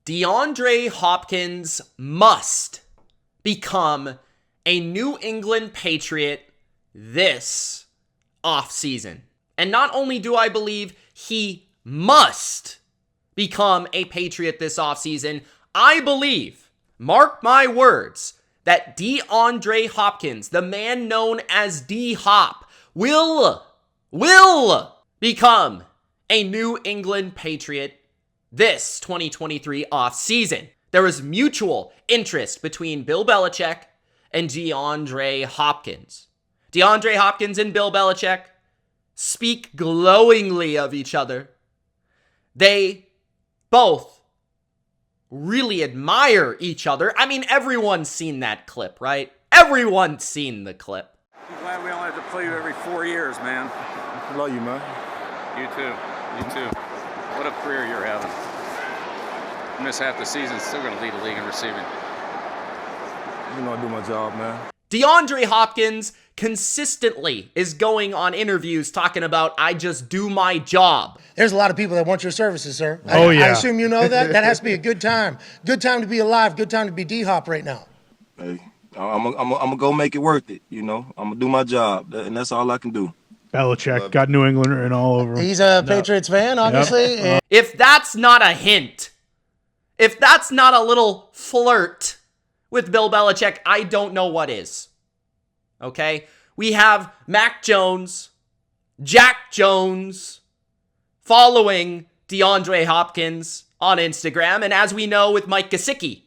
DeAndre Hopkins must become a New England Patriot this offseason. And not only do I believe he must become a Patriot this offseason, I believe, mark my words, that DeAndre Hopkins, the man known as D-Hop, will become a New England Patriot this 2023 offseason. There is mutual interest between Bill Belichick and DeAndre Hopkins. DeAndre Hopkins and Bill Belichick speak glowingly of each other. They both really admire each other. I mean, everyone's seen that clip, right? Everyone's seen the clip. I'm glad we only have to play you every 4 years, man. I love you, man. You too. You too. What a career you're having. Miss half the season, still going to lead the league in receiving. You know I do my job, man. DeAndre Hopkins consistently is going on interviews talking about, I just do my job. There's a lot of people that want your services, sir. Oh, yeah. I assume you know that. That has to be a good time. Good time to be alive. Good time to be D-Hop right now. Hey, I'm gonna go make it worth it, you know. I'm gonna do my job, and that's all I can do. Belichick got New England written all over him. He's a Patriots fan, obviously. Yep. If that's not a hint, if that's not a little flirt with Bill Belichick, I don't know what is. Okay? We have Mac Jones, Jack Jones, following DeAndre Hopkins on Instagram. And as we know with Mike Gesicki,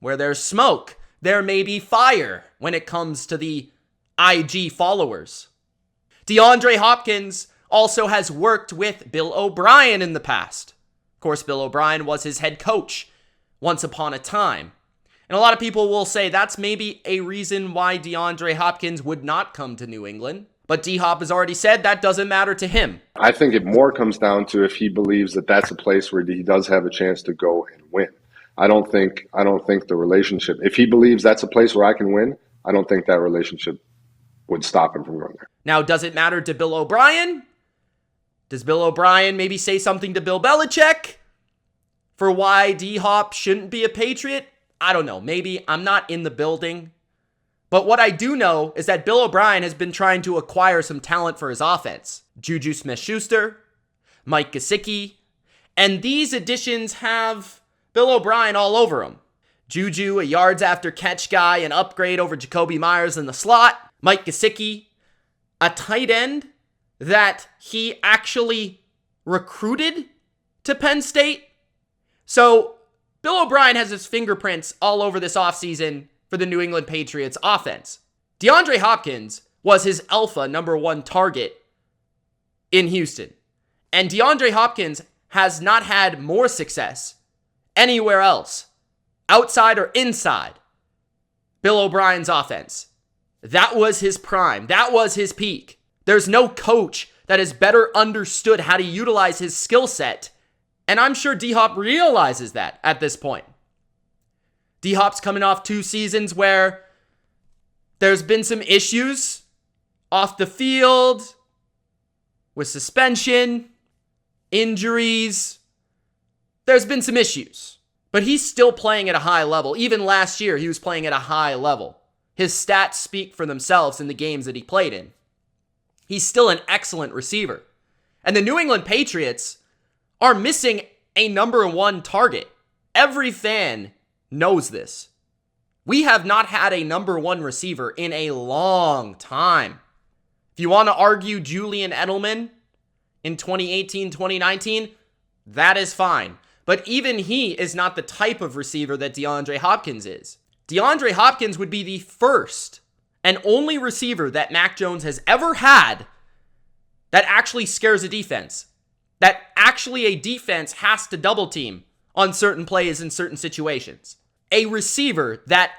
where there's smoke, there may be fire when it comes to the IG followers. DeAndre Hopkins also has worked with Bill O'Brien in the past. Of course, Bill O'Brien was his head coach once upon a time. And a lot of people will say that's maybe a reason why DeAndre Hopkins would not come to New England. But D-Hop has already said that doesn't matter to him. I think it more comes down to if he believes that that's a place where he does have a chance to go and win. I don't think the relationship, if he believes that's a place where I can win, I don't think that relationship would stop him from going there. Now, does it matter to Bill O'Brien? Does Bill O'Brien maybe say something to Bill Belichick for why D-Hop shouldn't be a Patriot? I don't know. Maybe. I'm not in the building. But what I do know is that Bill O'Brien has been trying to acquire some talent for his offense. Juju Smith-Schuster, Mike Gesicki, and these additions have Bill O'Brien all over them. Juju, a yards after catch guy, an upgrade over Jacoby Myers in the slot. Mike Gesicki, a tight end that he actually recruited to Penn State. So Bill O'Brien has his fingerprints all over this offseason for the New England Patriots offense. DeAndre Hopkins was his alpha number one target in Houston. And DeAndre Hopkins has not had more success anywhere else, outside or inside Bill O'Brien's offense. That was his prime. That was his peak. There's no coach that has better understood how to utilize his skill set. And I'm sure D-Hop realizes that at this point. D-Hop's coming off 2 seasons where there's been some issues off the field with suspension, injuries. There's been some issues. But he's still playing at a high level. Even last year, he was playing at a high level. His stats speak for themselves in the games that he played in. He's still an excellent receiver. And the New England Patriots are missing a number one target. Every fan knows this. We have not had a number one receiver in a long time. If you want to argue Julian Edelman in 2018, 2019, that is fine. But even he is not the type of receiver that DeAndre Hopkins is. DeAndre Hopkins would be the first and only receiver that Mac Jones has ever had that actually scares a defense. That actually a defense has to double team on certain plays in certain situations. A receiver that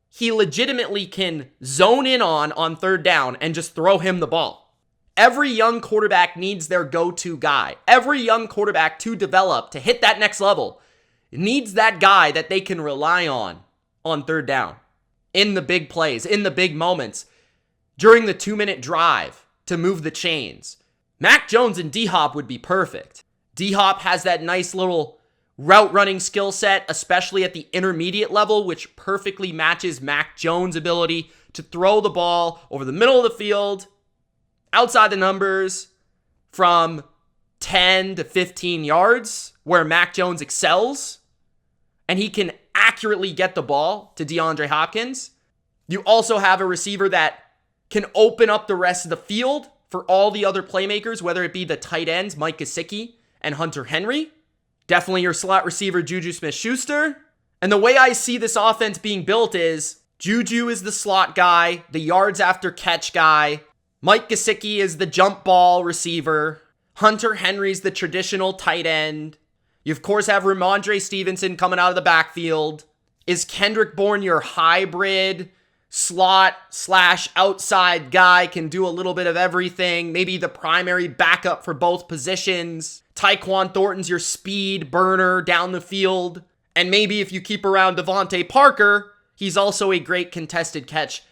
he legitimately can zone in on third down and just throw him the ball. Every young quarterback needs their go-to guy. Every young quarterback to develop, to hit that next level, needs that guy that they can rely on third down. In the big plays, in the big moments, during the 2-minute drive to move the chains. Mac Jones and D-Hop would be perfect. D-Hop has that nice little route running skill set, especially at the intermediate level, which perfectly matches Mac Jones' ability to throw the ball over the middle of the field, outside the numbers, from 10 to 15 yards, where Mac Jones excels, and he can accurately get the ball to DeAndre Hopkins. You also have a receiver that can open up the rest of the field for all the other playmakers, whether it be the tight ends, Mike Gesicki and Hunter Henry. Definitely your slot receiver, Juju Smith-Schuster. And the way I see this offense being built is Juju is the slot guy, the yards after catch guy. Mike Gesicki is the jump ball receiver. Hunter Henry's the traditional tight end. You, of course, have Ramondre Stevenson coming out of the backfield. Is Kendrick Bourne your hybrid slot / outside guy, can do a little bit of everything, maybe the primary backup for both positions? Tyquan Thornton's your speed burner down the field. And maybe if you keep around Devontae Parker, he's also a great contested catch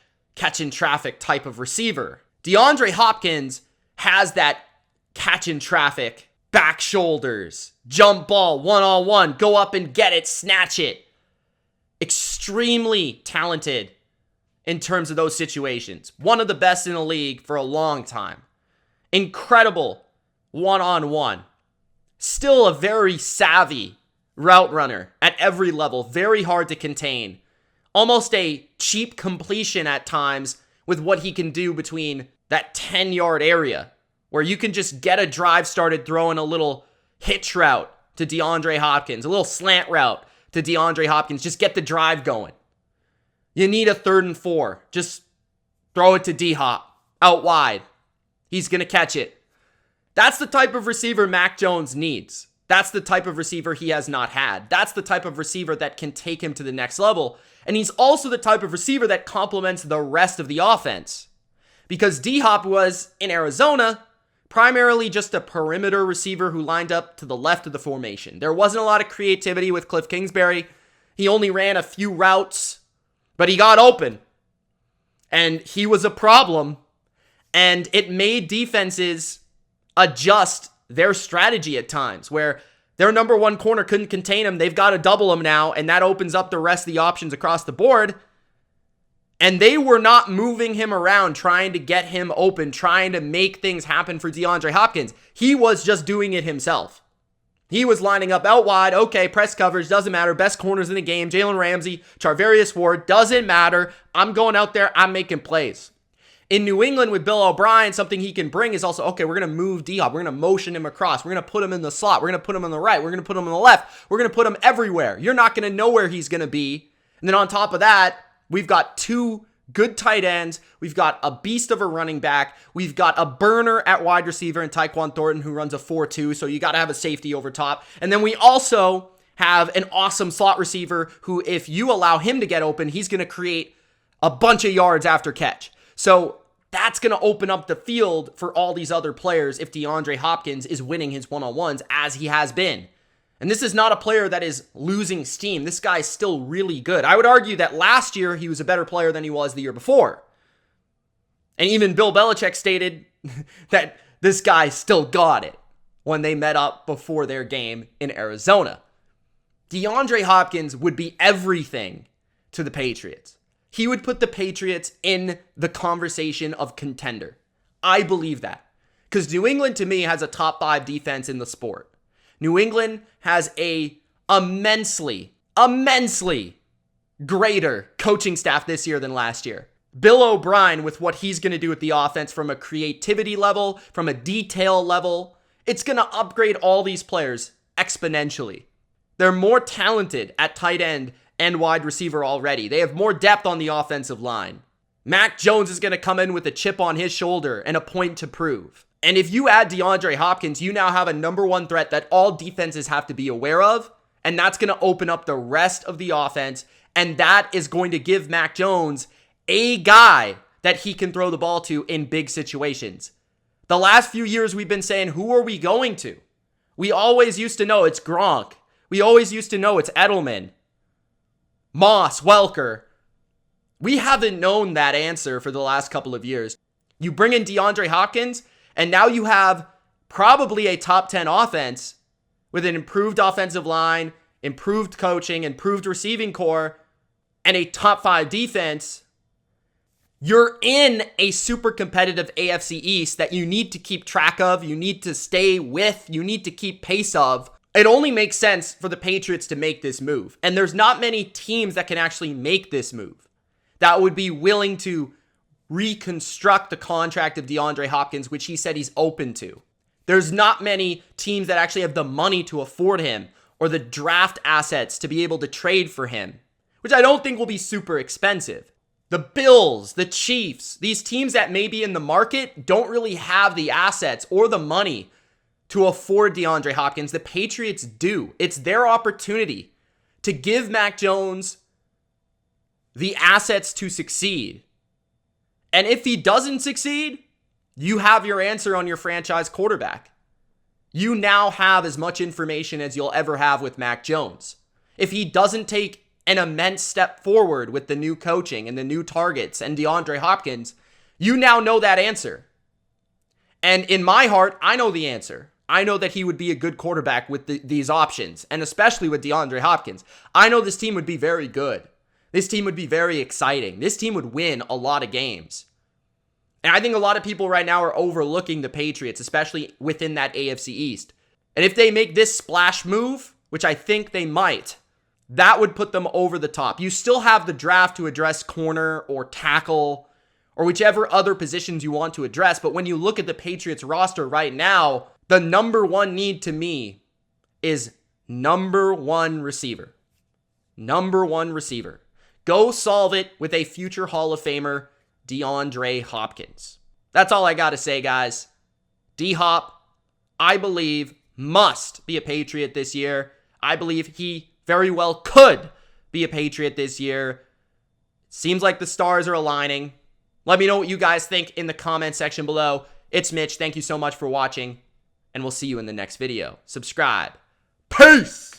in traffic type of receiver. DeAndre Hopkins has that catch in traffic, back shoulders, jump ball, one-on-one, go up and get it, snatch it. Extremely talented in terms of those situations. One of the best in the league for a long time. Incredible one-on-one. Still a very savvy route runner at every level. Very hard to contain. Almost a cheap completion at times with what he can do between that 10-yard area, where you can just get a drive started throwing a little hitch route to DeAndre Hopkins, a little slant route to DeAndre Hopkins. Just get the drive going. You need a 3rd and 4. Just throw it to D-Hop out wide. He's going to catch it. That's the type of receiver Mac Jones needs. That's the type of receiver he has not had. That's the type of receiver that can take him to the next level. And he's also the type of receiver that complements the rest of the offense. Because D-Hop was, in Arizona, primarily just a perimeter receiver who lined up to the left of the formation. There wasn't a lot of creativity with Cliff Kingsbury. He only ran a few routes, but he got open. And he was a problem. And it made defenses adjust their strategy at times, where their number one corner couldn't contain him. They've got to double him now, and that opens up the rest of the options across the board. And they were not moving him around, trying to get him open, trying to make things happen for DeAndre Hopkins. He was just doing it himself. He was lining up out wide. Okay, press coverage, doesn't matter. Best corners in the game, Jalen Ramsey, Charvarius Ward, doesn't matter. I'm going out there, I'm making plays. In New England with Bill O'Brien, something he can bring is also, okay, we're going to move D-Hop. We're going to motion him across. We're going to put him in the slot. We're going to put him on the right. We're going to put him on the left. We're going to put him everywhere. You're not going to know where he's going to be. And then on top of that, we've got 2 good tight ends. We've got a beast of a running back. We've got a burner at wide receiver in Tyquan Thornton who runs a 4-2, so you got to have a safety over top. And then we also have an awesome slot receiver who, if you allow him to get open, he's going to create a bunch of yards after catch. So that's going to open up the field for all these other players if DeAndre Hopkins is winning his one-on-ones as he has been. And this is not a player that is losing steam. This guy's still really good. I would argue that last year he was a better player than he was the year before. And even Bill Belichick stated that this guy still got it when they met up before their game in Arizona. DeAndre Hopkins would be everything to the Patriots. He would put the Patriots in the conversation of contender. I believe that. Because New England, to me, has a top 5 defense in the sport. New England has a immensely greater coaching staff this year than last year. Bill O'Brien, with what he's going to do with the offense from a creativity level, from a detail level, it's going to upgrade all these players exponentially. They're more talented at tight end and wide receiver already. They have more depth on the offensive line. Mac Jones is going to come in with a chip on his shoulder and a point to prove. And if you add DeAndre Hopkins, you now have a number 1 threat that all defenses have to be aware of, and that's going to open up the rest of the offense, and that is going to give Mac Jones a guy that he can throw the ball to in big situations. The last few years we've been saying, who are we going to? We always used to know it's Gronk. We always used to know it's Edelman, Moss, Welker. We haven't known that answer for the last couple of years. You bring in DeAndre Hopkins, and now you have probably a top 10 offense with an improved offensive line, improved coaching, improved receiving core, and a top 5 defense, you're in a super competitive AFC East that you need to keep track of, you need to stay with, you need to keep pace of. It only makes sense for the Patriots to make this move. And there's not many teams that can actually make this move that would be willing to reconstruct the contract of DeAndre Hopkins, which he said he's open to. There's not many teams that actually have the money to afford him or the draft assets to be able to trade for him, which I don't think will be super expensive. The Bills, the Chiefs, these teams that may be in the market don't really have the assets or the money to afford DeAndre Hopkins. The Patriots do. It's their opportunity to give Mac Jones the assets to succeed. And if he doesn't succeed, you have your answer on your franchise quarterback. You now have as much information as you'll ever have with Mac Jones. If he doesn't take an immense step forward with the new coaching and the new targets and DeAndre Hopkins, you now know that answer. And in my heart, I know the answer. I know that he would be a good quarterback with these options, and especially with DeAndre Hopkins. I know this team would be very good. This team would be very exciting. This team would win a lot of games. And I think a lot of people right now are overlooking the Patriots, especially within that AFC East. And if they make this splash move, which I think they might, that would put them over the top. You still have the draft to address corner or tackle or whichever other positions you want to address. But when you look at the Patriots roster right now, the number one need to me is number one receiver. Number one receiver. Go solve it with a future Hall of Famer, DeAndre Hopkins. That's all I got to say, guys. D-Hop, I believe, must be a Patriot this year. I believe he very well could be a Patriot this year. Seems like the stars are aligning. Let me know what you guys think in the comment section below. It's Mitch. Thank you so much for watching, and we'll see you in the next video. Subscribe. Peace!